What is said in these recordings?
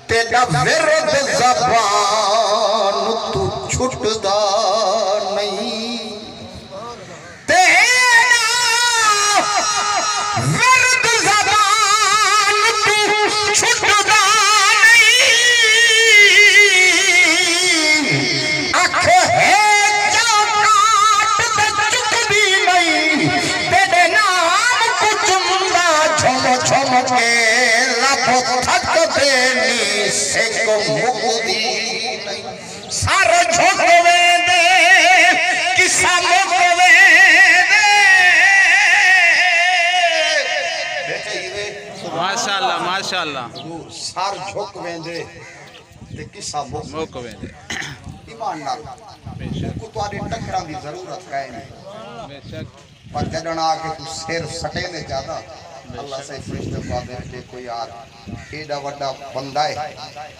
तेरा विरद ज़बान तू छुटदा नहीं, तेरा विरद ज़बान तू छुटदा नहीं। अख है चौकाट पे चुकदी नहीं, तेरे नाम को चुमदा झम झम के थक देनी से को मुक्ति नहीं। सारे झोंकवे दे किसा मुकवे दे। माशाअल्लाह माशाअल्लाह। सार झोंकवे दे ते किसा मुकवे दे। ईमान नाल को तुम्हारी टकरा की जरूरत है नहीं, बेशक। पर जडना के तू सिर सटे ने ज्यादा अल्लाह से फरिश्ते बादे के कोई यार एडा वड्डा बंदा है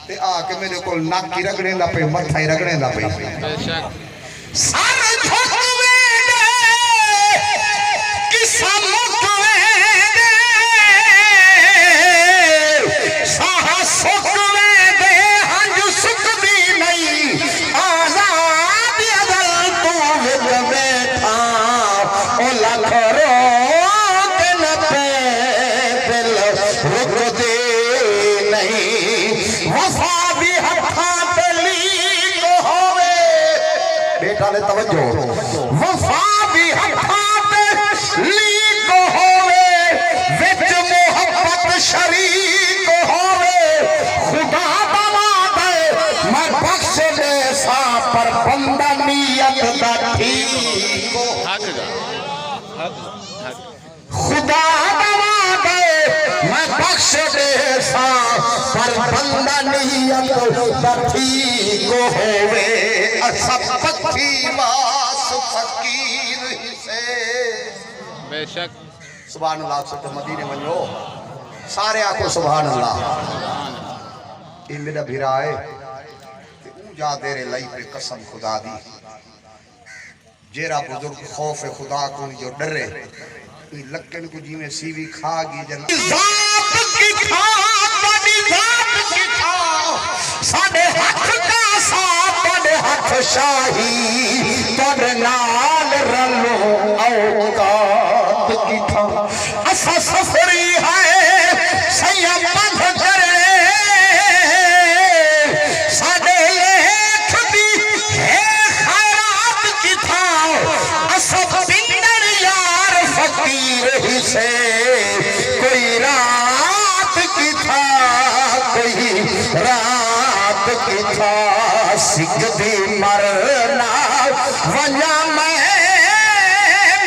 ते आके मेरे को नाक की रगड़े ना पे मथा ही रगड़े ना पे बेशक। सारे झोंकवे दे किसा मुकवे दे, साहा सुकवे दे हंज सुकदी नहीं। आजाद अदल तू विच बैठा ओ लख रो के न पे दिल रुकदे नहीं। वफा भी हथा पे लीक होवे, बेटा ने तवज्जो, वफा भी हथा पे लीक होवे, विच मोहब्बत शरीक होवे। खुदा बना दे मैं बख्श दे सा पर बंदा नियत दा ठीक हो। हक दा हक हक। खुदा बना दे मैं बख्श दे सा पर बंदा नियत दा ठीक होवे। सब पक्षी मास फकीर ही से। बेशक। सुभान अल्लाह। सब मदीने वञो सारे आको सुभान अल्लाह। ये मेरा भिरा है ते ऊंजा तेरे लई पे कसम खुदा दी, जेरा बुजुर्ग खौफ खुदा को जो डरे लक्कन को जी में सीवी खा गई जन जात की खा बड़ी जात की खा साडे हाथ का साथ बड़े हाथ शाही तोरे नाल रलो औकात की खा। असा सफरी है सैया बंध करे साडे लेख दी है खैरात की था। असा बिंदर यार फकीर ही से कोई रात की था, कोई रात की था। सिकदी मरना वजा मैं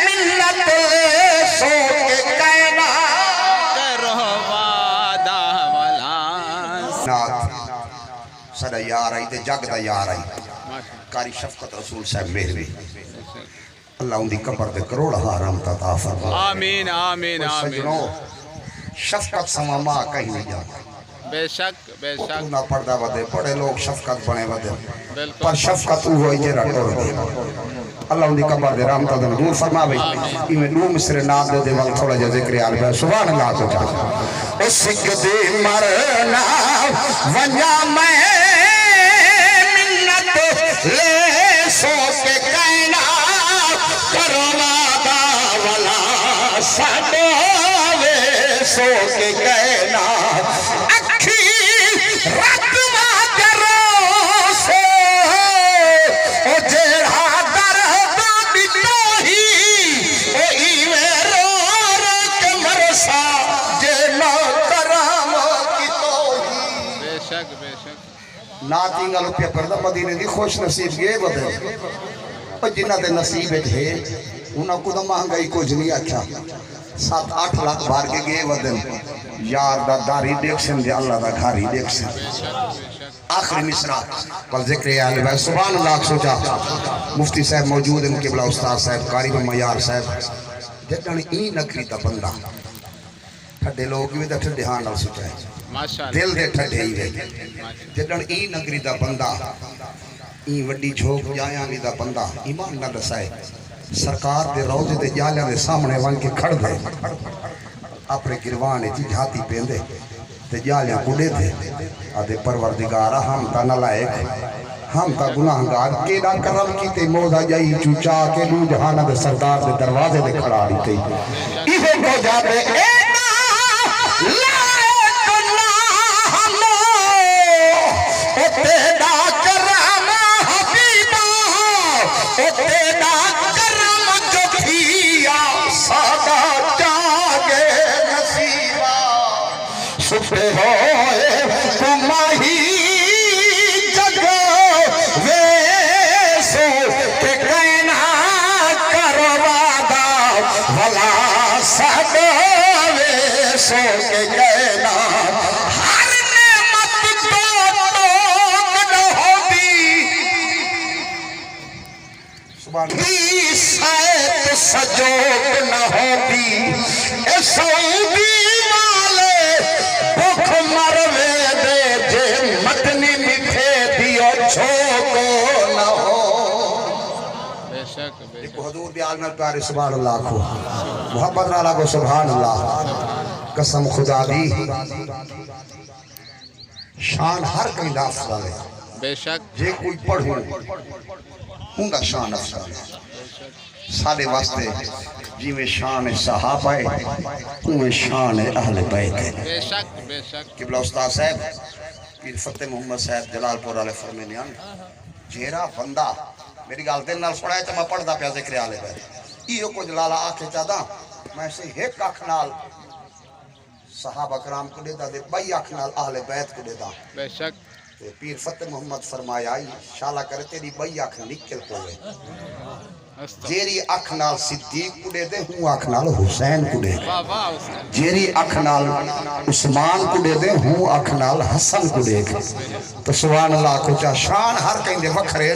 मिन्नत सो के कहना करो वादा वाला। नाथ सदा यार आई ते जग दा यार आई माशाअल्लाह। कारी शफकत रसूल साहब मेहरवी अल्लाह उनकी कब्र पे करोड़ हराम ता फरमा। आमीन आमीन आमीन। सजनों शफकत समामा कहीं नहीं जाता। बेशक बेशक। ना पर्दा वदे बड़े लोग शफकत बने वदे बिल्कुल। पर शफकत वो है जेरा टोर दे। अल्लाह उनकी कब्र दे राम ता दूर फरमावे। इमे नू मिसरे नाम दे वल थोड़ा जा जिक्र आल बे सुभान अल्लाह तो जा। ओ सिकदे मरना वजा मैं मिन्नत ले सो के कहना करना दा वाला साडे वे सो के कहना। अखी रत मा करो से ओ जेड़ा दर्द दितो ही ओ इवे रो रो के मरसा जे ना करम की तो ही। बेशक बेशक। नाती गल पे करदा मदीने दी खुश नसीब ये बदल ओ जिन्ना दे नसीब है उन्हां को तो महंगाई कुछ नहीं अच्छा 7-8 लाख बार के गए वदन यार दा दारी देखसन दे अल्लाह दा घारी देखसन। आखिरी मिसरा पर जिक्र आले भाई सुभान अल्लाह। सोचा मुफ्ती साहब मौजूद हैं, किबला उस्ताद साहब कारी मयार साहब जडन ई नगरी दा बंदा ठड्डे लोग भी दा ठड्डे हां नाल सोचा है माशाअल्लाह। दिल दे ठड्डे ही वे जडन ई नगरी दा बंदा ई वड्डी झोक जाया दा बंदा ईमान ना दसाए सरकार दे रोजे दे जालियां दे सामने वन के खड़ दे अपने गिरवान जी झाती पेंदे تے جالیاں کڑے تھے آدھے پروردگارہ ہم تا نلائق ہم تا گناہگار کیڑا کرم کیتے مودا جائی چوچا کے دو جہانہ دے سردار دے دروازے دے کھڑا رہی تھی اسے کو جاتے چھپے ہوئے تمہی جگہ ویسو کہ کہنا کرو وعدہ بھلا سب ویسو کہ کہنا ہر نعمت تو نہ ہوگی بھی سائت سجود نہ ہوگی اے سعودی حضور بیال میں پیارے سبحان اللہ کو محبت رالا کو سبحان اللہ قسم خدا دی شان ہر کئی افضل ہے بے شک جے کوئی پڑھوں ہوں گا شان افضل سارے واسطے جی میں شان صحابہ ہے میں شان اہل بیت ہے بے شک بے شک قبلہ استاد صاحب پیر فتح محمد صاحب جلال پور علیہ فرمیلیان جیرا بندہ میری گال دن نال سنائے تو میں پڑھ دا پیا ذکر آلے پہ ایو کو جلالا آکھے چاہدا میں سے ایک اکھ نال صحابہ کرام کو دے دا دے بئی اکھ نال اہل بیت کو دے دا بے شک پیر فتح محمد فرمایا شالا کرے تیری بئی اکھ نکل ہوئے جیری اکھ نال صدیق کو دے دے ہوں اکھ نال حسین کو دے دے جیری اکھ نال عثمان کو دے دے ہوں اکھ نال حسن کو دے دے تو سبحان اللہ کو چاہ شان ہر کہیں دے وکھرے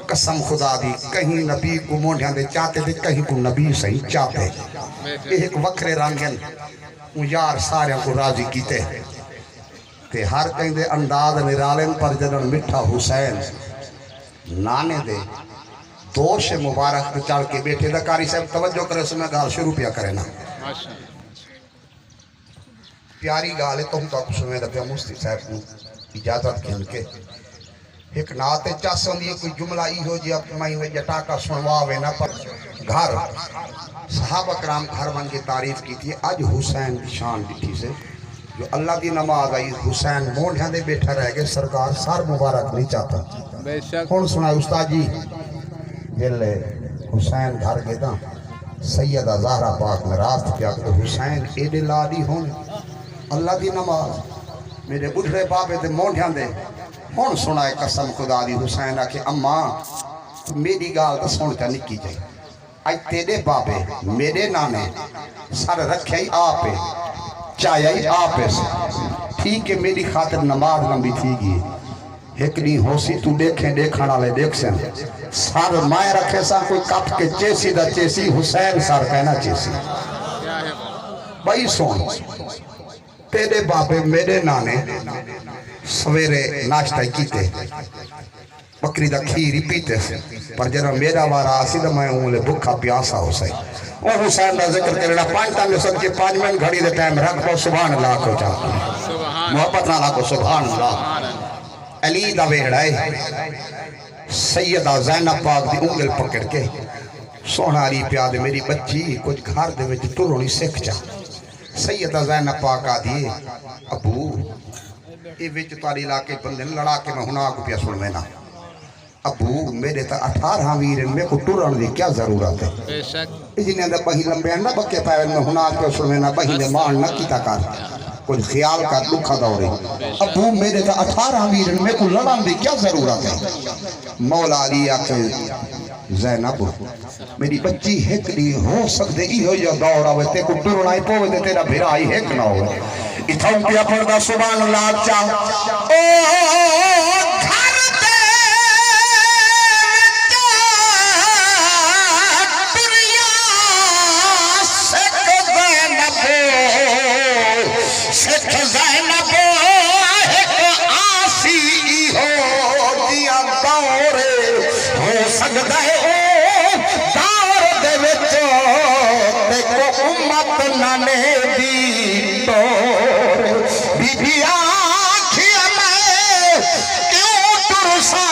قسم خدا دی کہیں نبی کو مونڈیاں دے چاہتے دے کہیں کو نبی صحیح چاہتے ایک وکھرے رنگن یار سارے کو راضی کیتے تے ہر کہیں دے انداز نرالن پر جنن مٹھا حسین نانے دے دوش مبارک پہ چل کے بیٹھے دا کاری صاحب توجہ کرے اس میں گال شروع پیا کرے نا پیاری گالے تو ہم تو آپ سمیں دا پیا مفتی صاحب کو اجازت کے ان کے ایک ناتے چاہسوں دیئے کوئی جملہ ای ہو جی اپنے مائی میں جٹاکا سنواوے نا پر گھر صحابہ کرام گھر بن کے تعریف کی تھی آج حسین کی شان بیٹھی سے جو اللہ دی نماز آئی حسین مونڈیاں دے بیٹھا رہ گئے سرکار سار مبارک نہیں چاہتا کون سنا ہے استاد جی جلے حسین گھر گئے دا سیدہ زہرہ پاک میں راست کیا کہ حسین ایڈے لادی ہونے اللہ دی نماز میرے بڑھڑے بابے دے مونڈیاں دے کون سنا ہے قسم خدا دی حسین آکے اماں میری گال دا سنتا نکی جائے آج تیرے بابے میرے نانے سر رکھے ہی آپے چاہیے ہی آپے سے ٹھیک ہے میری خاطر نماز لمبی تھی گی ایک نہیں ہو سی تو دیکھیں دیکھانا لے دیکھ سن سر مائے رکھے سا کوئی کپ کے چیسی دا چیسی حسین سر کہنا چیسی بھائی سون تیرے بابے میرے نانے سویرے ناشتہ کیتے بکری دا کھیری پیتے سے پر جنہا میرا وارا آسی دا میں انہوں بکھا پیاسا ہو سائی اور حسین دا ذکر کرنا پانچ میں سب کے 5 منٹ گھڑی دے ٹائم رکھ کو سبحان اللہ کو چاہتا محبت نالا کو سبحان اللہ علی دا ویڑائے سیدہ زینب پاک دی انگل پکڑ کے سونا علی پیادے میری بچی کچھ گھر دے وچ ٹرونی سکھ چاہ سیدہ زینب پاک آدھیے ابو یہ وچ تاری علاقے بندے لڑا کے میں ہنا کو پیا سن میں نا ابو میرے تا 18 ویرن میں کو ٹرن دی کیا ضرورت ہے بے شک جنہیں دا بہی لمبے نہ بکے پائے میں ہنا کو سن میں نا بہی نے مان نہ کیتا کار کوئی خیال کا دکھا دورے ابو میرے تا 18 ویرن میں کو لڑن دی کیا ضرورت ہے مولا علی آکے زینب میری بچی ایک نہیں ہو سکتے ہی ہو یا دور آوے تے کو ٹرنائی پوے تے تیرا بھرائی ایک نہ ہوئے اتھاؤں پیا پردہ سبحان اللہ چاہ گھر دے دنیا سکھ زینب ایک آسی ہو دیا دورے ہو سکتا ہے دور دے وچو تے کو امت نانے دی دور बीबी आखिया मैं क्यों तुरसा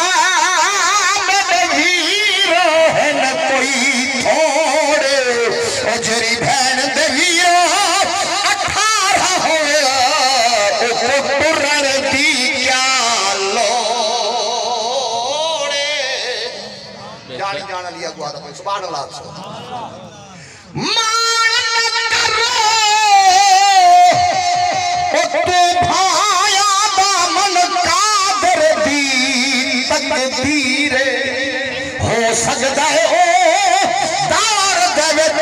मेरे वीरो है न कोई थोड़े ओ जरी बहन दे वीरो 18 होया ओ तुरण दी क्या लोड़े जान जान लिया गुआ दा सुभान अल्लाह मान करो ओ तू भाया दामन कादर दी तकदीर हो सकदा है ओ दार दे विच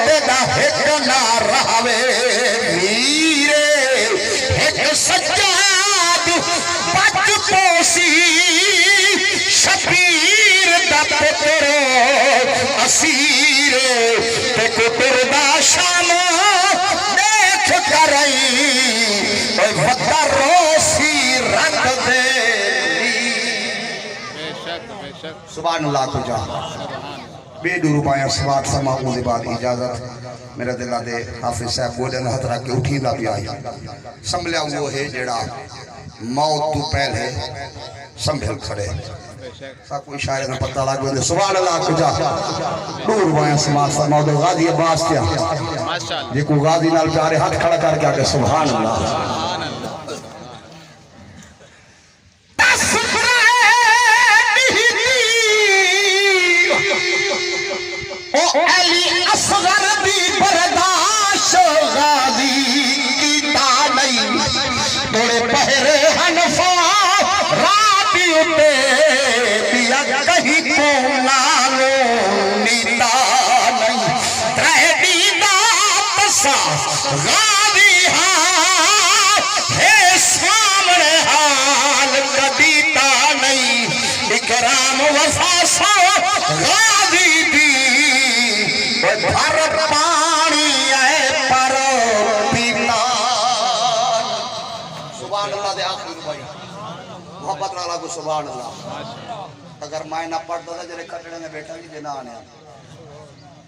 तेरा हिक ना रहवे मीरे एक सज्जाद बच पोसी शबीर दा पुत्र असीर ते कुतर दा शाम देख करई ओए वक्ता रोसी रंग दे बेशक सुभान अल्लाह को जा बेडू रुपया सवाट समाओं के बाद इजाजत मेरा दिला दे हाफिज साहब गोडे न हथ रख के उठींदा पिया संभलिया वो है जेड़ा मौत तो पहले संभल खड़े सा कोई शायर ने पता लग गया सुभान अल्लाह को जा दूर वाया समाज समाओ गाजी अब्बास क्या माशाअल्लाह जे को गाजी नाल प्यारे हाथ खड़ा करके आके सुभान अल्लाह ओ अली असगर दी बर्दाश्त गाजी की नहीं तोड़े पहरे हनफा राती उते पिया कहीं को नालो नीता नहीं त्रेडी दा पसा गाजी हां हे सामने हाल कदीता नहीं इकराम वफा सा गाजी दी भर पानी है पर पीना सुभान अल्लाह दे आखिर भाई मोहब्बत वाला को सुभान अल्लाह अगर मैं ना पढ़ता था जरे कटड़े में बैठा जी ना आने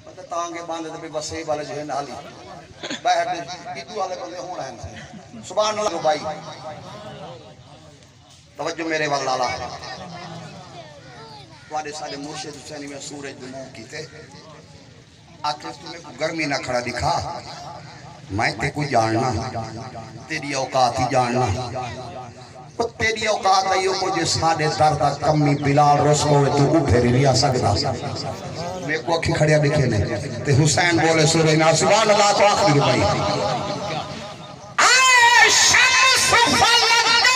मतलब तांगे बांधे तो बस यही वाले जो है नाली बैठ इदू वाले बंदे होना है सुभान अल्लाह भाई तवज्जो मेरे वाला ला वाले सारे मुर्शिद हुसैनी में सूरज दुमू कीते आखिर तुम्हें गर्मी ना खड़ा दिखा मैं ते को जानना तेरी औकात ही जानना तो तेरी औकात है यो मुझे साढ़े दर तक कमी बिलाल रसो तू उठे नहीं आ सकता मेरे को अखी खड़िया दिखे ने ते हुसैन बोले सूरज ना सुभान अल्लाह तो आखिर भाई आए शम्स फलक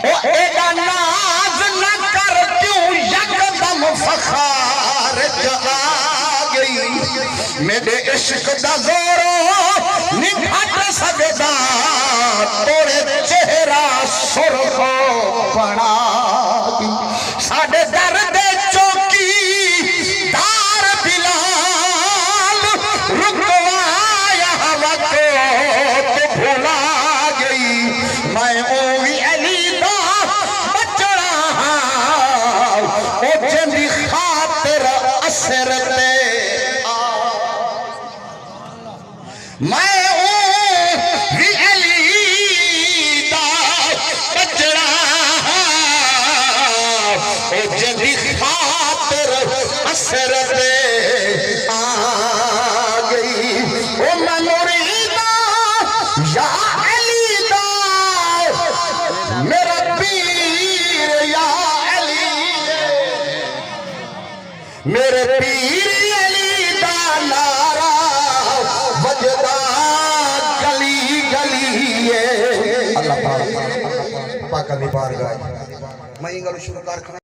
ओ एदा नाज न कर क्यों यकदम फखार आ गई मेरे इश्क दा जोरो निभट सकदा तोरे चेहरा सुरखो बना दी साडे दर दे चौकी दार बिलाल रुकवाया वक्त तो भुला गई मैं ओवी अली दा बचड़ा ओ जंदी खातिर असर ते मैं असर पे आ गई ओ मनोरीदा या अली दा मेरा पीर या अली मेरे पीर अली दा नारा वजदा गली गली अल्लाह पाक पाक दी बारगाह मैं इंगल शुरू कर